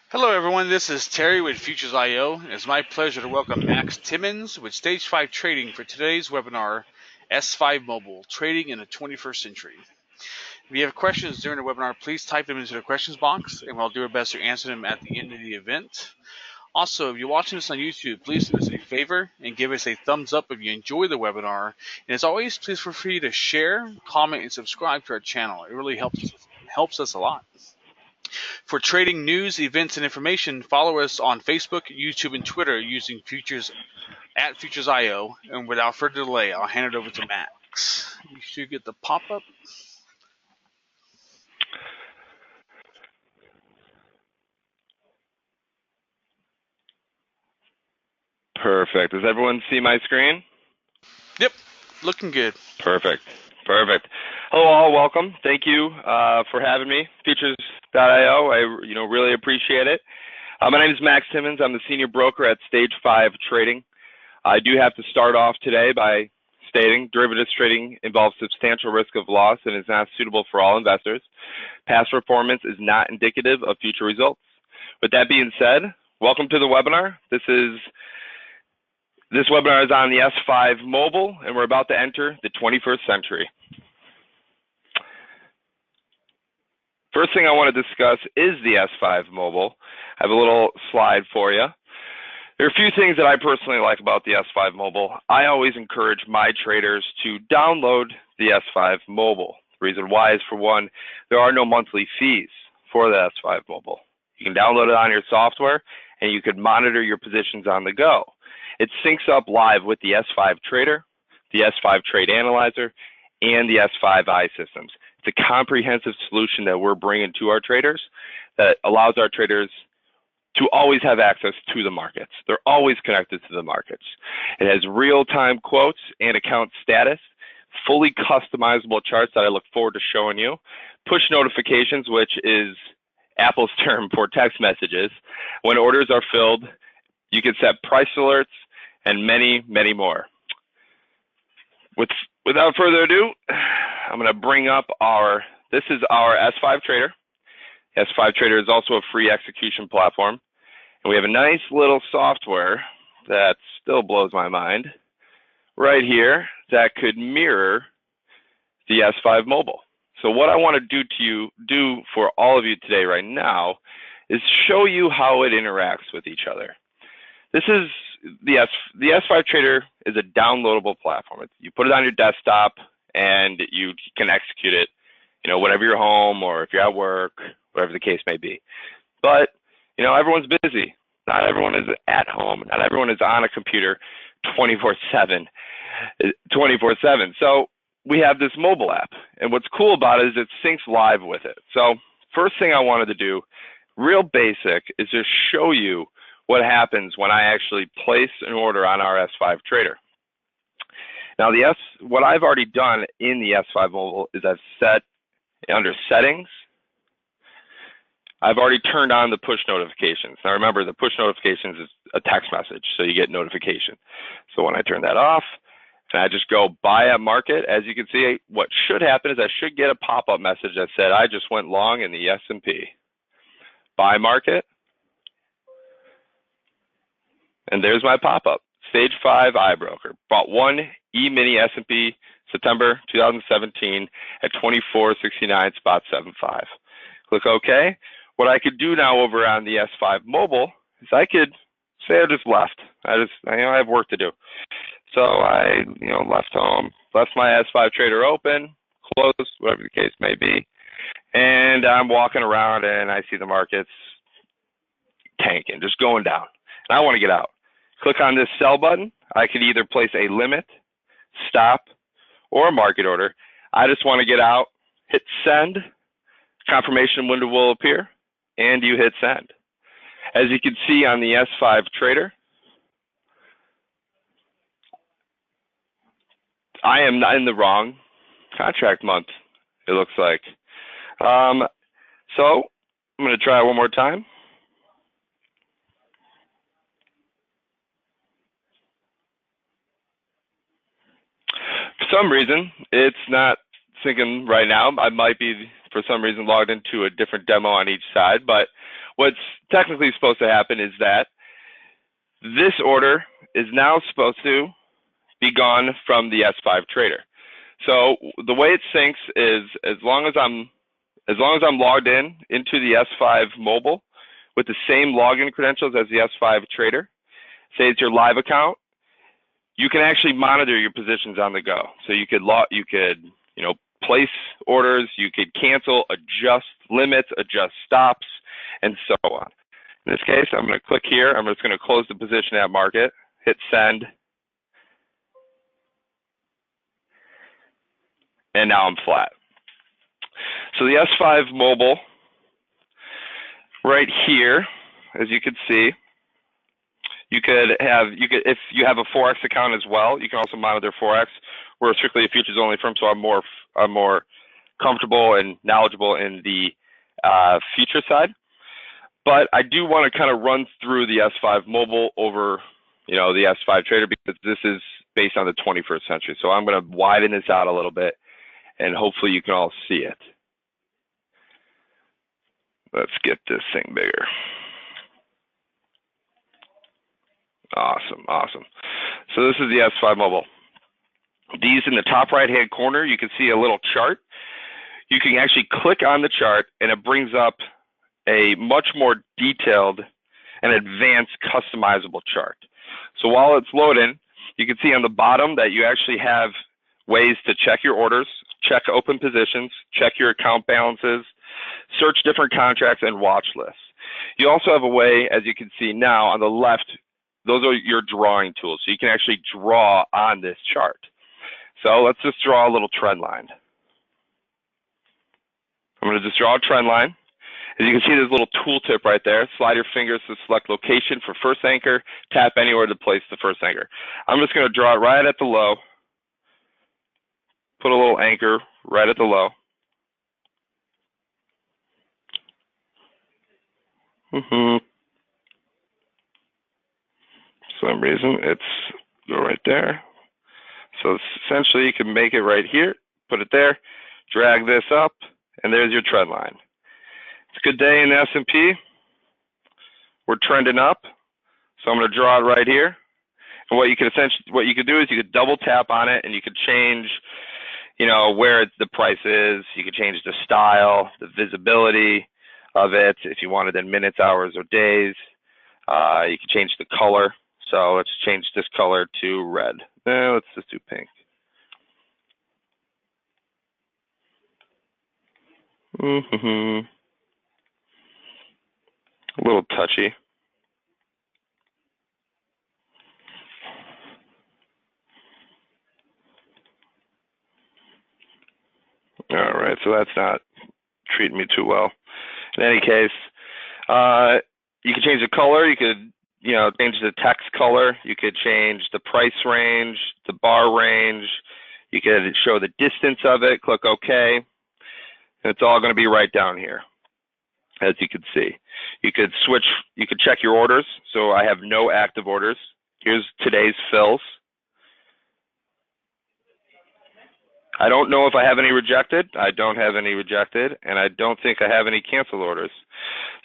Hello, everyone. This is Terry with Futures IO. It's my pleasure to welcome Max Timmins with Stage 5 Trading for today's webinar, S5 Mobile, Trading in the 21st Century. If you have questions during the webinar, please type them into the questions box, and we'll do our best to answer them at the end of the event. Also, if you're watching this on YouTube, please do us a favor and give us a thumbs up if you enjoy the webinar. And as always, please feel free to share, comment, and subscribe to our channel. It really helps us a lot. For trading news, events, and information, follow us on Facebook, YouTube, and Twitter using FuturesIO. And without further delay, I'll hand it over to Max. You should get the pop-up. Perfect. Does everyone see my screen? Yep, looking good. Perfect. Perfect. Hello all, welcome. Thank you for having me. Futures.io, I really appreciate it. My name is Max Timmins. I'm the senior broker at Stage 5 Trading. I do have to start off today by stating derivatives trading involves substantial risk of loss and is not suitable for all investors. Past performance is not indicative of future results. With that being said, welcome to the webinar. This webinar is on the S5 mobile, and we're about to enter the 21st century. First thing I want to discuss is the S5 mobile. I have a little slide for you. There are a few things that I personally like about the S5 mobile. I always encourage my traders to download the S5 mobile. The reason why is, for one, there are no monthly fees for the S5 mobile. You can download it on your software, and you can monitor your positions on the go. It syncs up live with the S5 Trader, the S5 Trade Analyzer, and the S5 iSystems. It's a comprehensive solution that we're bringing to our traders that allows our traders to always have access to the markets. They're always connected to the markets. It has real-time quotes and account status, fully customizable charts that I look forward to showing you, push notifications, which is Apple's term for text messages. When orders are filled, you can set price alerts, and many, many more. Without further ado, I'm going to bring up this is our S5 Trader. S5 Trader is also a free execution platform. And we have a nice little software that still blows my mind right here that could mirror the S5 mobile. So what I want to do for all of you today right now is show you how it interacts with each other. This is the S5 Trader is a downloadable platform. You put it on your desktop and you can execute it, whenever you're home or if you're at work, whatever the case may be. But, everyone's busy. Not everyone is at home. Not everyone is on a computer 24/7. So we have this mobile app, and what's cool about it is it syncs live with it. So first thing I wanted to do, real basic, is just show you what happens when I actually place an order on our S5 Trader. Now, what I've already done in the S5 mobile is I've set under settings, I've already turned on the push notifications. Now remember, the push notifications is a text message, so you get notification. So when I turn that off, and I just go buy at market, as you can see, what should happen is I should get a pop-up message that said I just went long in the S&P. Buy market, and there's my pop-up. Stage 5 iBroker. Bought one E-mini S&P September 2017 at 24.69.75. Click OK. What I could do now over on the S5 mobile is I could say I just left. I have work to do. So I left home, left my S5 Trader open, closed, whatever the case may be, and I'm walking around and I see the markets tanking, just going down. And I want to get out. Click on this sell button. I could either place a limit, stop, or a market order. I just want to get out, hit send, confirmation window will appear, and you hit send. As you can see on the S5 Trader, I am not in the wrong contract month, it looks like. So I'm going to try it one more time. For some reason, it's not syncing right now. I might be, for some reason, logged into a different demo on each side, but what's technically supposed to happen is that this order is now supposed to be gone from the S5 trader. So the way it syncs is as long as I'm logged in into the S5 mobile with the same login credentials as the S5 trader, say it's your live account, you can actually monitor your positions on the go. So you could place orders, you could cancel, adjust limits, adjust stops, and so on. In this case, I'm going to click here. I'm just going to close the position at market, hit send, and now I'm flat. So the S5 mobile right here, as you can see, if you have a Forex account as well, you can also monitor Forex. We're strictly a futures only firm, so I'm more comfortable and knowledgeable in the future side. But I do want to kind of run through the S5 mobile over, the S5 trader, because this is based on the 21st century. So I'm going to widen this out a little bit, and hopefully you can all see it. Let's get this thing bigger. Awesome. So this is the S5 mobile. These in the top right-hand corner, you can see a little chart. You can actually click on the chart, and it brings up a much more detailed and advanced customizable chart. So while it's loading, you can see on the bottom that you actually have ways to check your orders, check open positions, check your account balances, search different contracts, and watch lists. You also have a way, as you can see now on the left, those are your drawing tools. So you can actually draw on this chart. So let's just draw a little trend line. I'm going to just draw a trend line. As you can see, there's a little tooltip right there. Slide your fingers to select location for first anchor. Tap anywhere to place the first anchor. I'm just going to draw it right at the low. Put a little anchor right at the low. For some reason, it's go right there. So essentially, you can make it right here, put it there, drag this up, and there's your trend line. It's a good day in the S&P. We're trending up, so I'm going to draw it right here. And what you could do is you could double tap on it, and you could change, where the price is. You could change the style, the visibility of it, if you wanted in minutes, hours, or days. You could change the color. So let's change this color to red. Let's just do pink. A little touchy. All right, so that's not treating me too well. In any case, you can change the color. You could, change the text color. You could change the price range, the bar range. You could show the distance of it. Click OK. And it's all going to be right down here, as you can see. You could switch. You could check your orders. So I have no active orders. Here's today's fills. I don't know if I have any rejected. I don't have any rejected, and I don't think I have any canceled orders.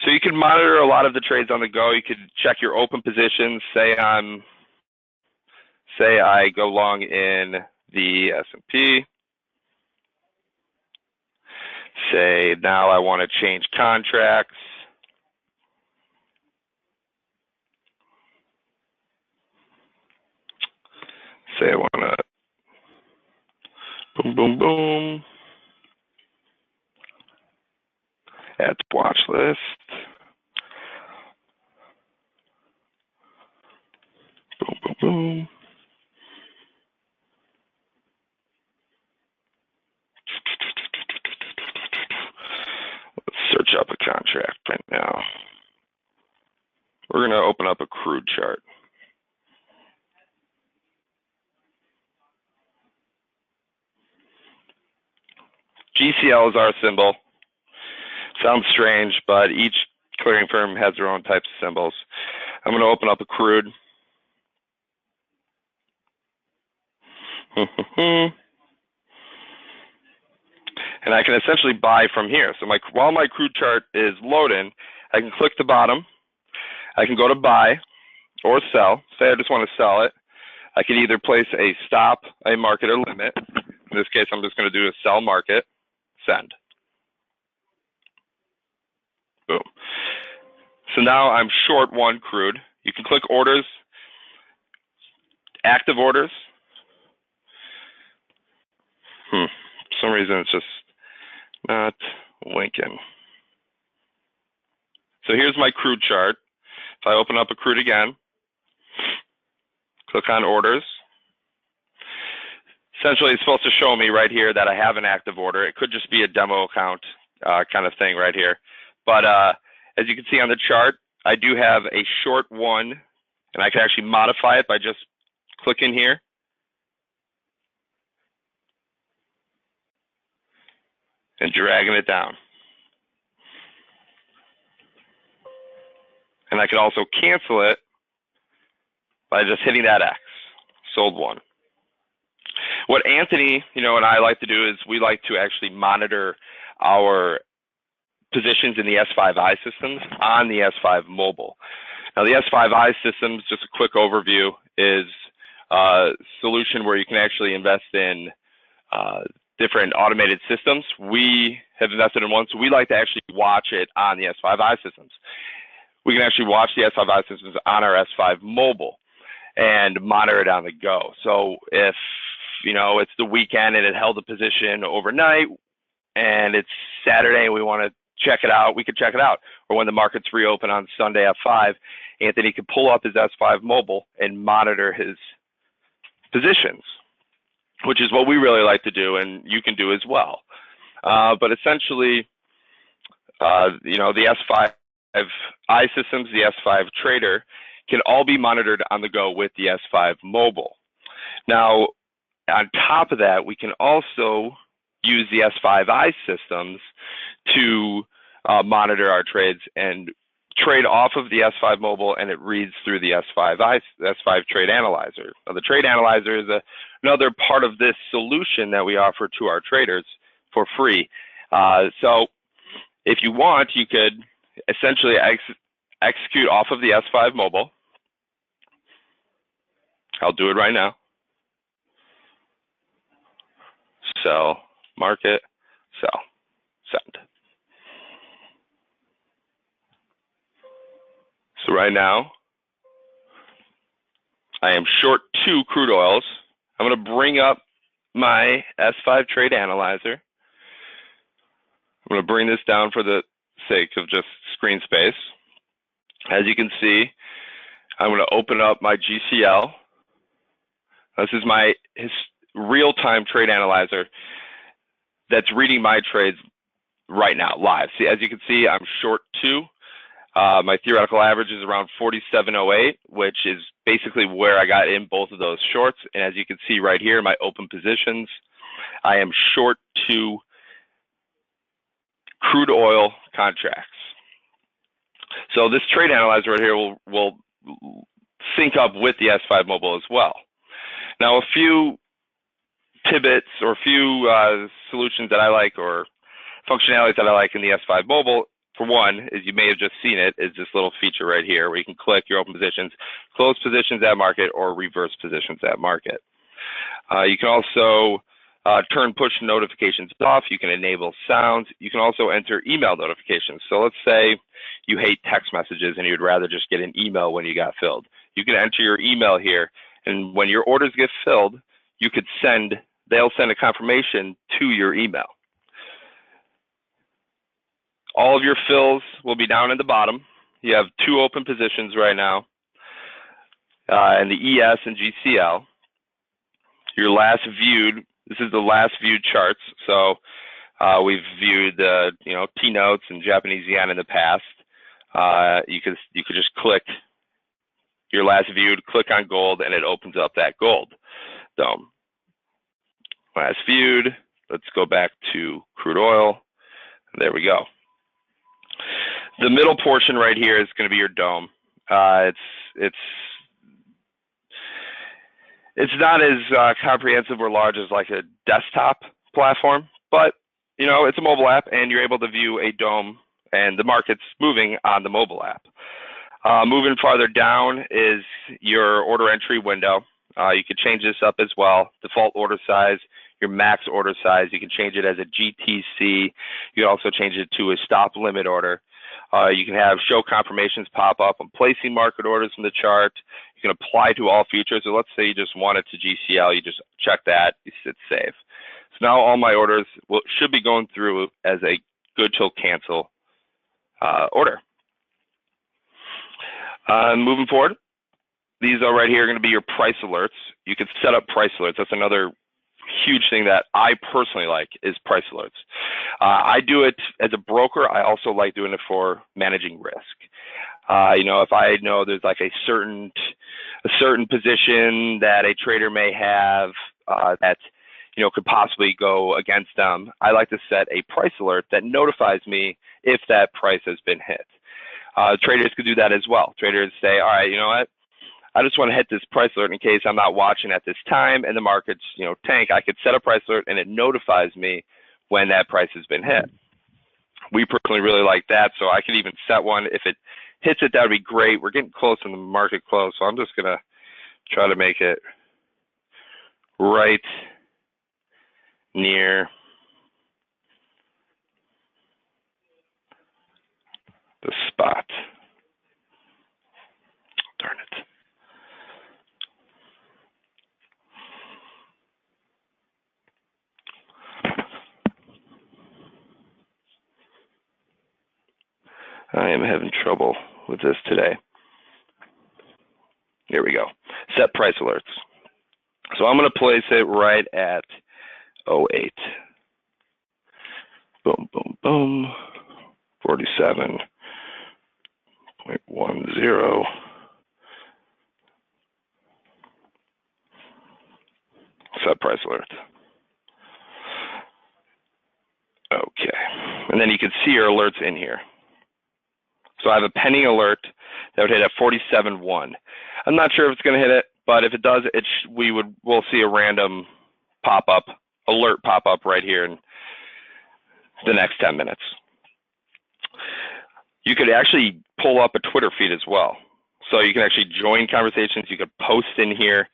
So you can monitor a lot of the trades on the go. You could check your open positions. Say I go long in the S&P. Say now I want to change contracts. Say I want to boom. Add to watch list. Boom. Let's search up a contract right now. We're going to open up a crude chart. GCL is our symbol. Sounds strange, but each clearing firm has their own types of symbols. I'm going to open up a crude. And I can essentially buy from here. So while my crude chart is loading, I can click the bottom. I can go to buy or sell. Say I just want to sell it. I can either place a stop, a market, or limit. In this case, I'm just going to do a sell market, send. Boom. So now I'm short 1 crude. You can click orders, active orders. For some reason, it's just not linking. So here's my crude chart. If I open up a crude again, click on orders. Essentially, it's supposed to show me right here that I have an active order. It could just be a demo account kind of thing right here. But as you can see on the chart, I do have a short 1, and I can actually modify it by just clicking here. And dragging it down. And I can also cancel it by just hitting that X, sold 1. What Anthony, and I like to do is we like to actually monitor our positions in the S5 iSystems on the S5 mobile. Now the S5 iSystems, just a quick overview, is a solution where you can actually invest in different automated systems. We have invested in one, so we like to actually watch it on the S5 iSystems. We can actually watch the S5 iSystems on our S5 mobile and monitor it on the go. So if, it's the weekend and it held a position overnight and it's Saturday and we want to check it out, we could check it out. Or when the markets reopen on Sunday at 5, Anthony could pull up his S5 mobile and monitor his positions, which is what we really like to do, and you can do as well. But essentially, the S5 iSystems, the S5 Trader, can all be monitored on the go with the S5 mobile. Now, on top of that, we can also use the S5 iSystems to monitor our trades and trade off of the S5 mobile, and it reads through the S5 Trade Analyzer. Now, the Trade Analyzer is another part of this solution that we offer to our traders for free. So if you want, you could essentially execute off of the S5 mobile. I'll do it right now. Sell, market, sell, send. So right now, I am short 2 crude oils. I'm going to bring up my S5 Trade Analyzer. I'm going to bring this down for the sake of just screen space. As you can see, I'm going to open up my GCL. This is my real-time trade analyzer that's reading my trades right now, live. See, as you can see, I'm short 2. My theoretical average is around 47.08, which is basically where I got in both of those shorts. And as you can see right here, my open positions, I am short 2 crude oil contracts. So this trade analyzer right here will sync up with the S5 mobile as well. Now, a few tidbits or a few solutions that I like, or functionalities that I like in the S5 mobile, for one, as you may have just seen it, is this little feature right here where you can click your open positions, close positions at market, or reverse positions at market. You can also turn push notifications off. You can enable sounds. You can also enter email notifications. So let's say you hate text messages and you'd rather just get an email when you got filled. You can enter your email here, and when your orders get filled, you could they'll send a confirmation to your email. All of your fills will be down in the bottom. You have 2 open positions right now, in the ES and GCL. Your last viewed, this is the last viewed charts. So we've viewed T-notes and Japanese yen in the past. You could just click your last viewed, click on gold, and it opens up that gold dome. Last viewed. Let's go back to crude oil. There we go. The middle portion right here is going to be your dome. It's not as comprehensive or large as like a desktop platform, but it's a mobile app, and you're able to view a dome and the market's moving on the mobile app. Moving farther down is your order entry window. You can change this up as well. Default order size, your max order size. You can change it as a GTC. You can also change it to a stop limit order. You can have show confirmations pop up on placing market orders in the chart. You can apply to all features. So let's say you just want it to GCL. You just check that. You hit save. So now all my orders should be going through as a good till cancel order. Moving forward, these are right here are going to be your price alerts. You can set up price alerts. That's another huge thing that I personally like is price alerts. I do it as a broker. I also like doing it for managing risk. You know, if I know there's like a certain position that a trader may have that, you know, could possibly go against them, I like to set a price alert that notifies me if that price has been hit. Traders could do that as well. Traders say, all right, you know what? I just want to hit this price alert in case I'm not watching at this time and the market's, you know, tank. I could set a price alert and it notifies me when that price has been hit. We personally really like that, so I could even set one. If it hits it, that would be great. We're getting close in the market close, so I'm just going to try to make it right near the spot. Darn it. I am having trouble with this today. Here we go. Set price alerts. So I'm going to place it right at 08. Boom, boom, boom. 47.10. Set price alert. Okay. And then you can see your alerts in here. So I have a pending alert that would hit at 47.1. I'm not sure if it's going to hit it, but if it does, we'll see a random alert pop up right here in the next 10 minutes. You could actually pull up a Twitter feed as well. So you can actually join conversations. You could post in here.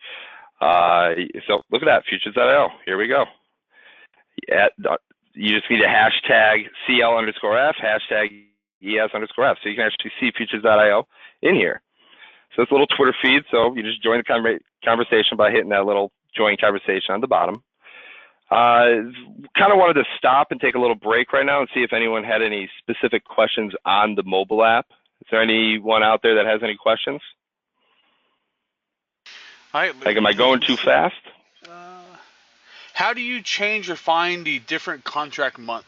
So look at that, futures.io. Here we go. You just need a hashtag CL_F, hashtag ES_F. So you can actually see futures.io in here. So it's a little Twitter feed. So you just join the conversation by hitting that little join conversation on the bottom. Kind of wanted to stop and take a little break right now and see if anyone had any specific questions on the mobile app. Is there anyone out there that has any questions? Like, am I going too fast? How do you change or find the different contract months?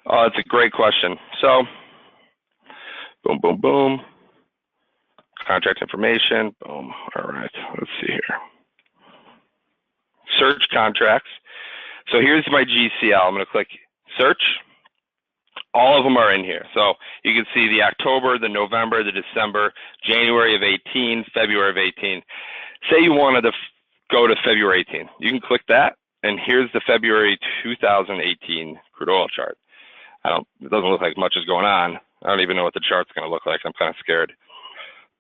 Oh, that's a great question. So, boom, boom, boom. Contract information. Boom. All right. Let's see here. Search contracts. So here's my GCL. I'm going to click search. All of them are in here. So you can see the October, the November, the December, January of 18, February of 18. Say you wanted to go to February 18. You can click that, and here's the February 2018 crude oil chart. It doesn't look like much is going on. I don't even know what the chart's going to look like. I'm kind of scared.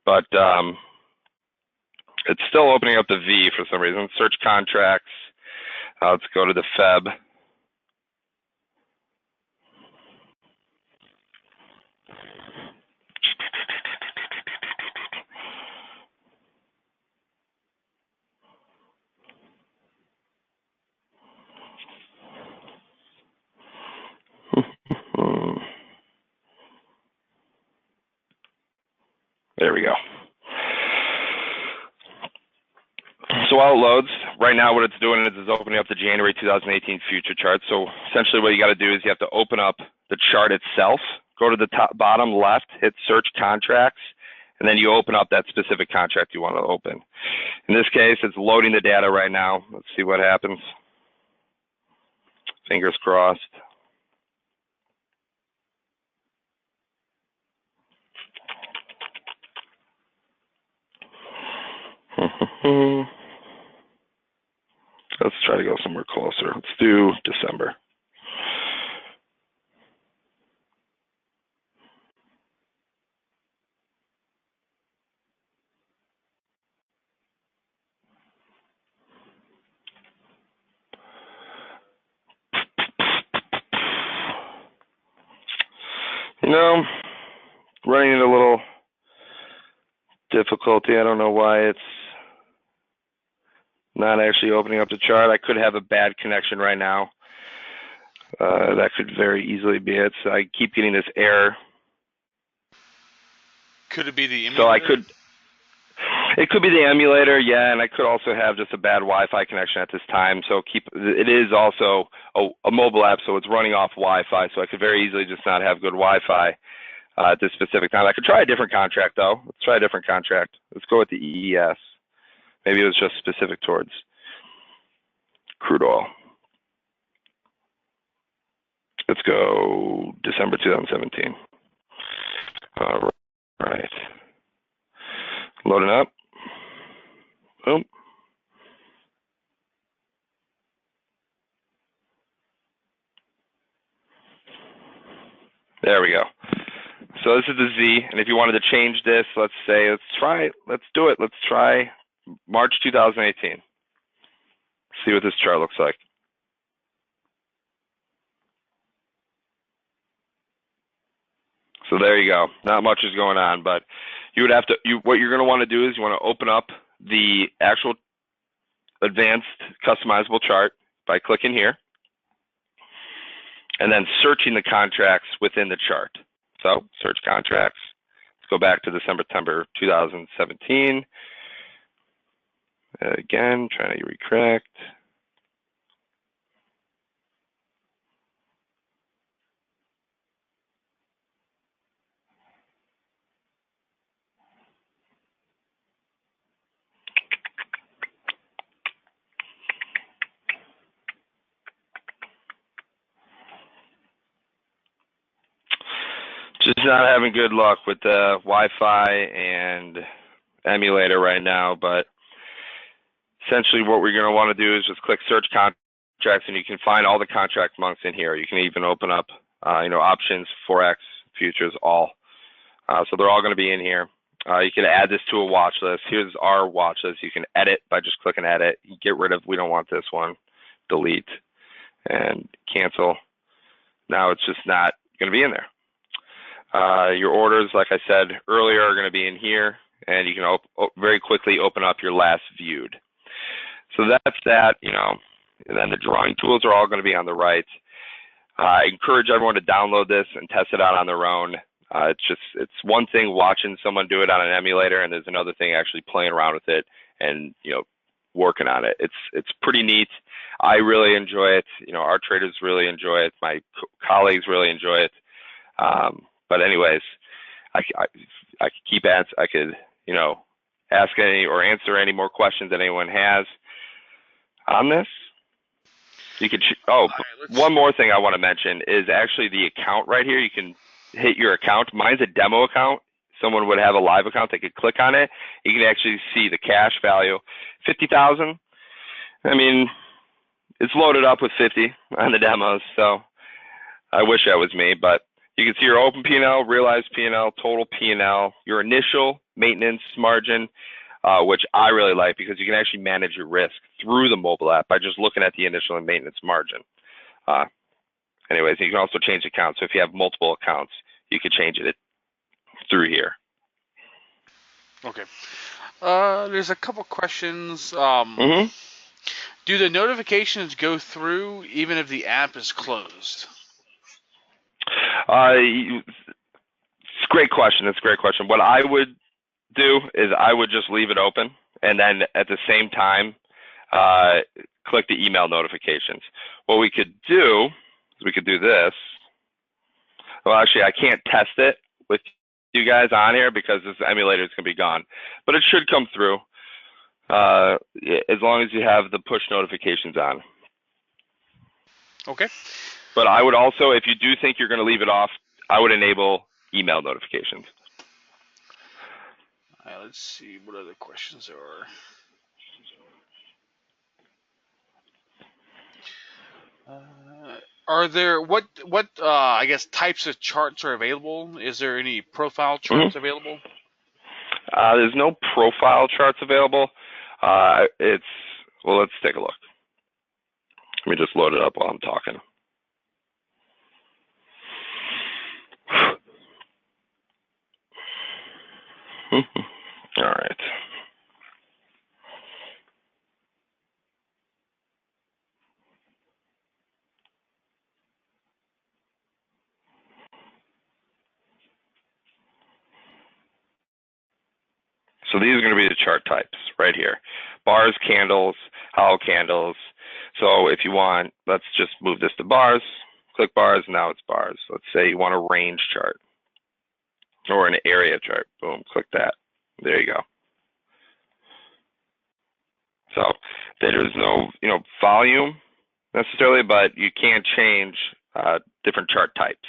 But it's still opening up the V for some reason. Search contracts. Let's go to the Feb. There we go. So while it loads, right now what it's doing is it's opening up the January 2018 future chart. So essentially what you got to do is you have to open up the chart itself, go to the top, bottom left, hit search contracts, and then you open up that specific contract you want to open. In this case, it's loading the data right now. Let's see what happens. Fingers crossed. Let's try to go somewhere closer. Let's do December. No, running into a little difficulty. I don't know why it's not actually opening up the chart. I could have a bad connection right now. That could very easily be it. So I keep getting this error. Could it be the emulator? So it could be the emulator, yeah, and I could also have just a bad Wi-Fi connection at this time. So it is also a mobile app, so it's running off Wi-Fi. So I could very easily just not have good Wi-Fi at this specific time. I could try a different contract though. Let's try a different contract. Let's go with the EES. Maybe it was just specific towards crude oil. Let's go December 2017. All right. Loading up. Boom. There we go. So this is the Z, and if you wanted to change this, let's do it. Let's try March 2018. See what this chart looks like. So there you go. Not much is going on, but you would have to. What you're going to want to do is you want to open up the actual advanced customizable chart by clicking here, and then searching the contracts within the chart. So search contracts. Let's go back to September 2017. Again, trying to recorrect. Just not having good luck with the Wi-Fi and emulator right now, but essentially what we're going to want to do is just click search contracts, and you can find all the contract months in here. You can even open up options, forex, futures, all. So they're all going to be in here. You can add this to a watch list. Here's our watch list. You can edit by just clicking edit. You get rid of, we don't want this one, delete, and cancel. Now it's just not going to be in there. Your orders, like I said earlier, are going to be in here, and you can very quickly open up your last viewed. So that's that, and then the drawing tools are all going to be on the right. I encourage everyone to download this and test it out on their own. It's one thing watching someone do it on an emulator, and there's another thing actually playing around with it and working on it. It's pretty neat. I really enjoy it. Our traders really enjoy it. My colleagues really enjoy it. But anyways, I could keep ask any or answer any more questions that anyone has on this. You could. One more thing I want to mention is actually the account right here. You can hit your account. Mine's a demo account. Someone would have a live account. They could click on it. You can actually see the cash value, 50,000. I mean, it's loaded up with 50 on the demos. So I wish that was me, but you can see your open P&L, realized P&L, total P&L, your initial maintenance margin, which I really like because you can actually manage your risk through the mobile app by just looking at the initial and maintenance margin. Anyways, you can also change accounts. So if you have multiple accounts, you could change it through here. Okay. There's a couple questions. Do the notifications go through even if the app is closed? It's a great question. It's a great question. What I would do is I would just leave it open, and then at the same time, click the email notifications. What we could do is we could do this. Well, actually, I can't test it with you guys on here because this emulator is going to be gone, but it should come through as long as you have the push notifications on. Okay. But I would also, if you do think you're going to leave it off, I would enable email notifications. All right, let's see what other questions there are. Are there what I guess types of charts are available? Is there any profile charts available? There's no profile charts available. Well, let's take a look. Let me just load it up while I'm talking. So these are going to be the chart types right here. Bars, candles, hollow candles. So if you want, let's just move this to bars, click bars, now it's bars. Let's say you want a range chart or an area chart. Boom, click that. There you go. So there's no, volume necessarily, but you can change different chart types,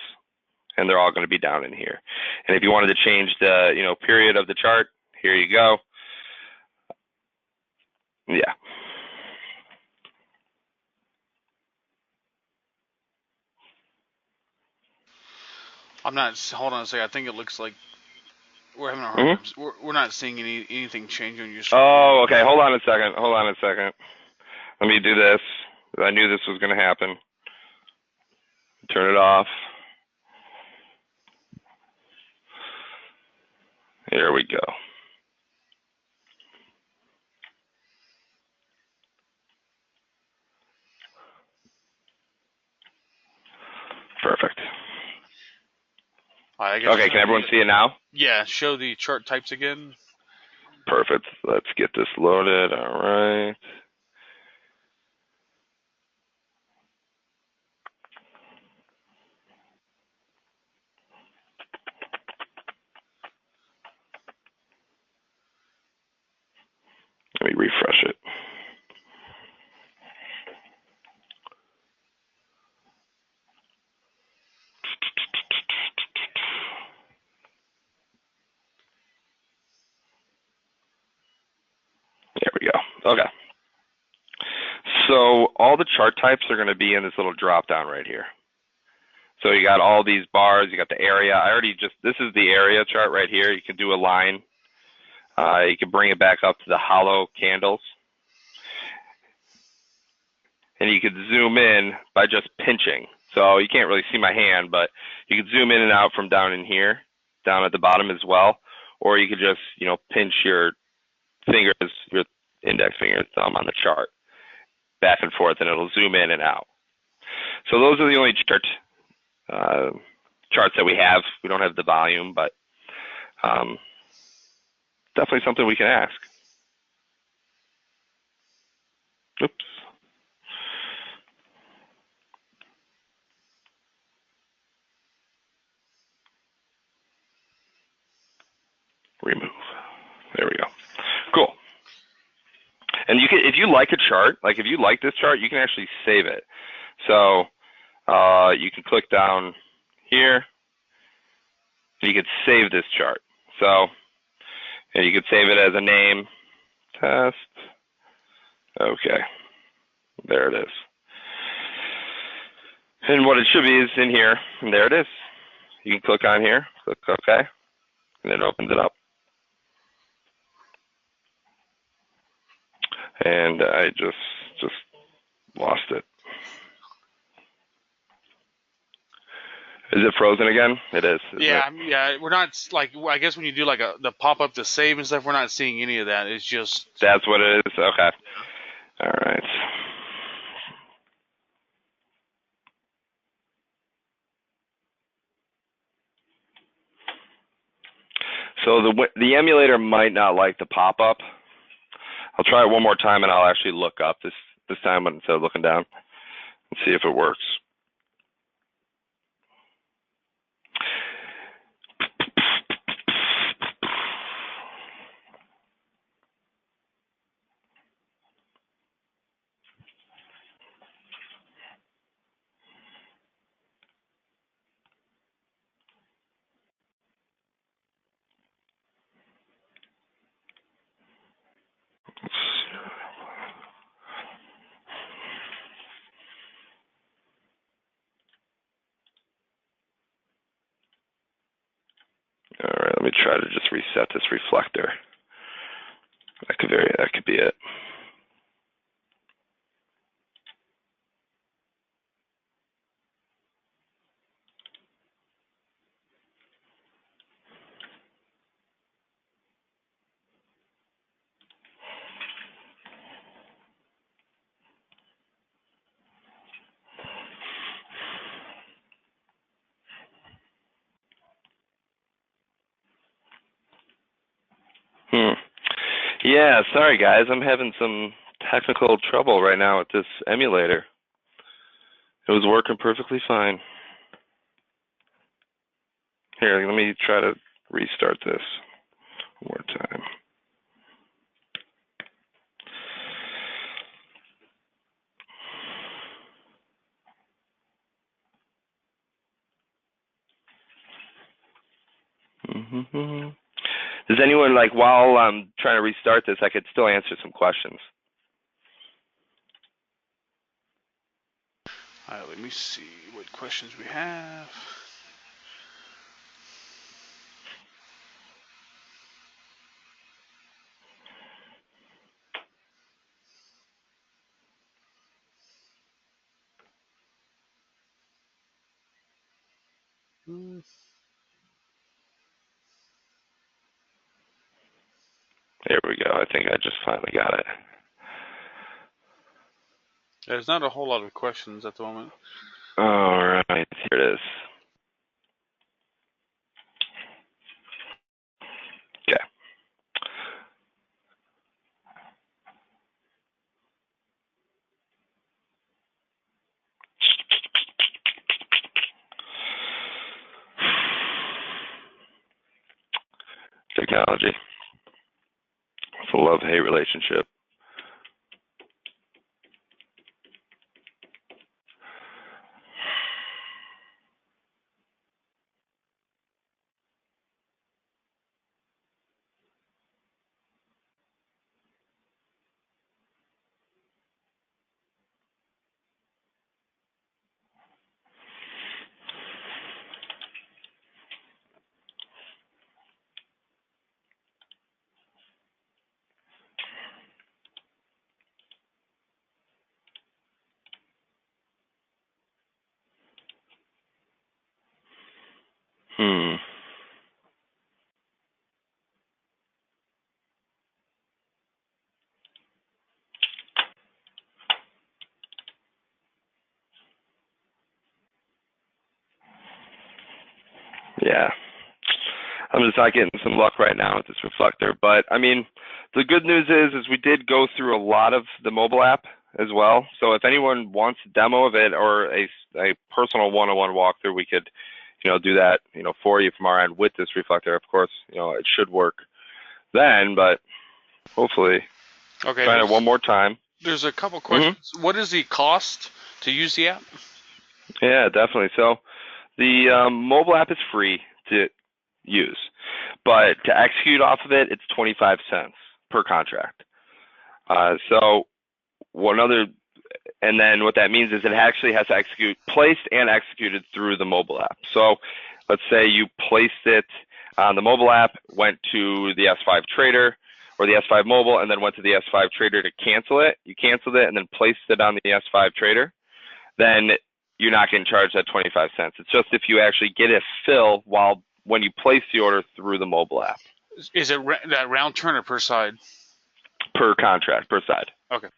and they're all going to be down in here. And if you wanted to change the, period of the chart, here you go. Yeah. I'm not. Hold on a second. I think it looks like we're having a hard time. We're not seeing anything change on your screen. Oh, okay. Hold on a second. Let me do this. I knew this was going to happen. Turn it off. Here we go. Perfect. Okay, can everyone see it now? Yeah, show the chart types again. Perfect. Let's get this loaded. All right. Let me refresh it. There we go. Okay. So all the chart types are going to be in this little drop down right here. So you got all these bars, you got the area. This is the area chart right here. You can do a line. You can bring it back up to the hollow candles. And you could zoom in by just pinching. So you can't really see my hand, but you can zoom in and out from down in here, down at the bottom as well. Or you could just, pinch your fingers, your index finger and thumb on the chart back and forth, and it'll zoom in and out. So those are the only charts that we have. We don't have the volume, but definitely something we can ask. Oops. Remove. There we go. Cool. And you can, if you like a chart, like if you like this chart, you can actually save it. So you can click down here, and you can save this chart. So and you can save it as a name, test. Okay, there it is. And what it should be is in here, and there it is. You can click on here, click OK, and it opens it up. And I just lost it. Is it frozen again? It is. Yeah, yeah. We're not I guess when you do the pop up to save and stuff, we're not seeing any of that. It's just. That's what it is. Okay. All right. So the emulator might not like the pop up. I'll try it one more time, and I'll actually look up this time instead of looking down and see if it works. All right, let me try to just reset this reflector. That could be it. Yeah, sorry guys, I'm having some technical trouble right now with this emulator. It was working perfectly fine. Here, let me try to restart this one more time. Does anyone, like, while I'm trying to restart this, I could still answer some questions? All right, let me see what questions we have. There we go. I think I just finally got it. There's not a whole lot of questions at the moment. All right, here it is. Okay. Technology. It's a love-hate relationship. Yeah. I'm just not getting some luck right now with this reflector. But, I mean, the good news is we did go through a lot of the mobile app as well. So if anyone wants a demo of it or a personal one-on-one walkthrough, we could, do that, for you from our end with this reflector. Of course, it should work then, but hopefully. Okay. Trying it one more time. There's a couple questions. What is the cost to use the app? Yeah, definitely. So the mobile app is free to use, but to execute off of it, it's 25 cents per contract. And then what that means is it actually has to placed and executed through the mobile app. So let's say you placed it on the mobile app, went to the S5 Trader or the S5 Mobile, and then went to the S5 Trader to cancel it. You canceled it and then placed it on the S5 Trader. Then you're not getting charged that 25 cents. It's just if you actually get a fill when you place the order through the mobile app. Is it that round turn or per side? Per contract, per side. Okay.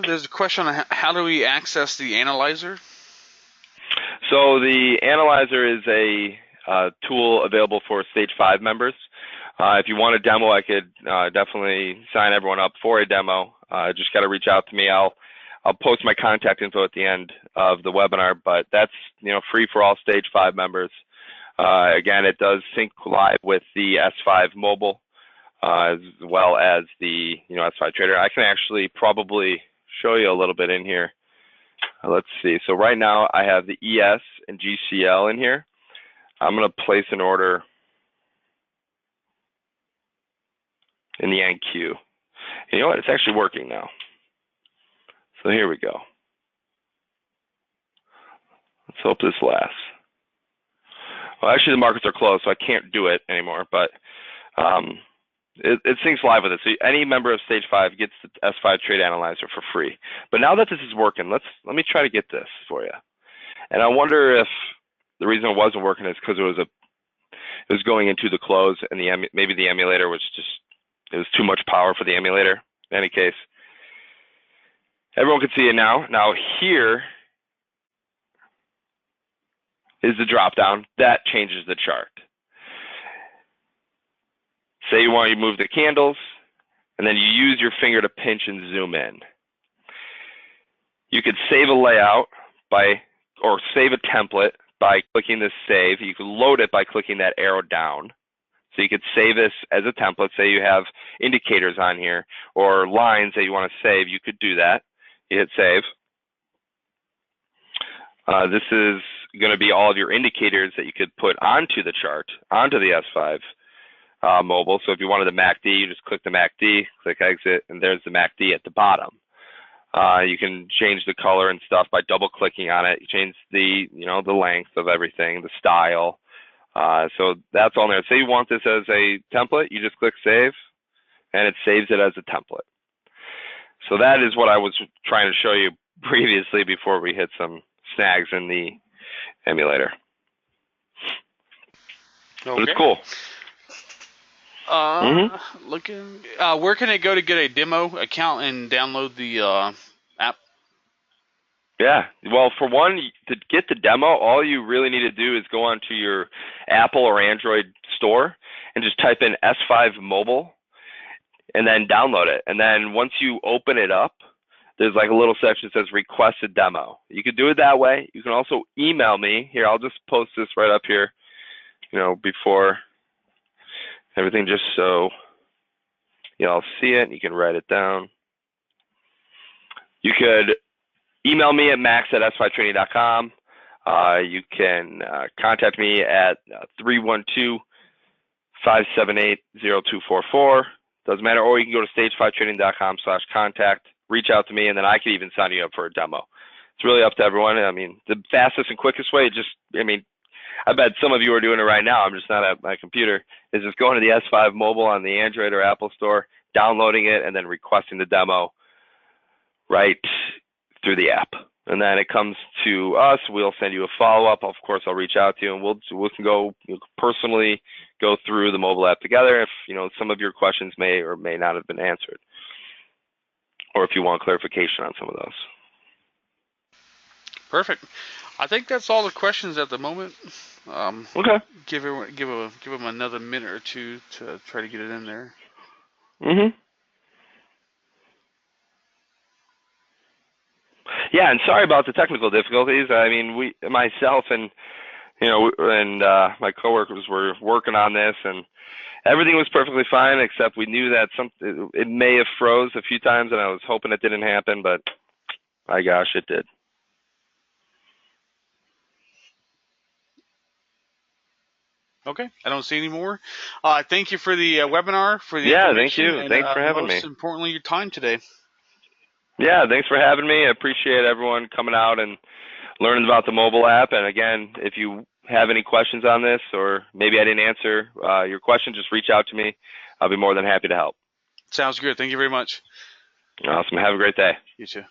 There's a question on how do we access the analyzer? So the analyzer is a tool available for Stage 5 members. If you want a demo, I could definitely sign everyone up for a demo. Just got to reach out to me. I'll post my contact info at the end of the webinar, but that's free for all Stage 5 members. Again, it does sync live with the S5 Mobile as well as the S5 Trader. I can actually probably show you a little bit in here. Let's see. So right now I have the ES and GCL in here. I'm going to place an order in the NQ. You know what? It's actually working now. So here we go. Let's hope this lasts. Well, actually, the markets are closed, so I can't do it anymore, but it syncs live with it. So any member of Stage 5 gets the S5 Trade Analyzer for free. But now that this is working, let me try to get this for you. And I wonder if the reason it wasn't working is because it was going into the close, and maybe the emulator was it was too much power for the emulator. In any case, everyone can see it now. Now here is the drop down. That changes the chart. Say you want to move the candles, and then you use your finger to pinch and zoom in. You could save a layout or save a template by clicking this save. You could load it by clicking that arrow down. So you could save this as a template. Say you have indicators on here or lines that you want to save, you could do that. You hit save. This is going to be all of your indicators that you could put onto the chart, onto the S5 mobile. So if you wanted the MACD, you just click the MACD, click exit, and there's the MACD at the bottom. You can change the color and stuff by double clicking on it. You change the length of everything, the style. So that's all there. Say you want this as a template, you just click save, and it saves it as a template. So that is what I was trying to show you previously before we hit some snags in the emulator. Okay. But it's cool. Looking. Where can I go to get a demo account and download the app? Yeah. Well, for one, to get the demo, all you really need to do is go onto your Apple or Android store and just type in S5 Mobile and then download it. And then once you open it up, there's like a little section that says request a demo. You could do it that way. You can also email me. Here, I'll just post this right up here, before everything, just so y'all see it and you can write it down. You could email me at max@s5training.com. You can contact me at 312-578-0244. Doesn't matter. Or you can go to stage5training.com/contact, reach out to me, and then I could even sign you up for a demo. It's really up to everyone. I mean, the fastest and quickest way, I bet some of you are doing it right now. I'm just not at my computer. Is just going to the S5 Mobile on the Android or Apple store, downloading it, and then requesting the demo right through the app. And then it comes to us. We'll send you a follow-up. Of course, I'll reach out to you, and we can go personally go through the mobile app together if some of your questions may or may not have been answered, or if you want clarification on some of those. Perfect. I think that's all the questions at the moment. Okay. Give them another minute or two to try to get it in there. Yeah, and sorry about the technical difficulties. I mean, myself and my coworkers were working on this, and everything was perfectly fine, except we knew that it may have froze a few times, and I was hoping it didn't happen, but my gosh, it did. Okay, I don't see any more. Thank you for the webinar, for the thank information. you. And, thanks for having me. Most importantly, your time today. Yeah, thanks for having me. I appreciate everyone coming out and learning about the mobile app. And again, if you have any questions on this, or maybe I didn't answer your question, just reach out to me. I'll be more than happy to help. Sounds good. Thank you very much. Awesome. Have a great day. You too.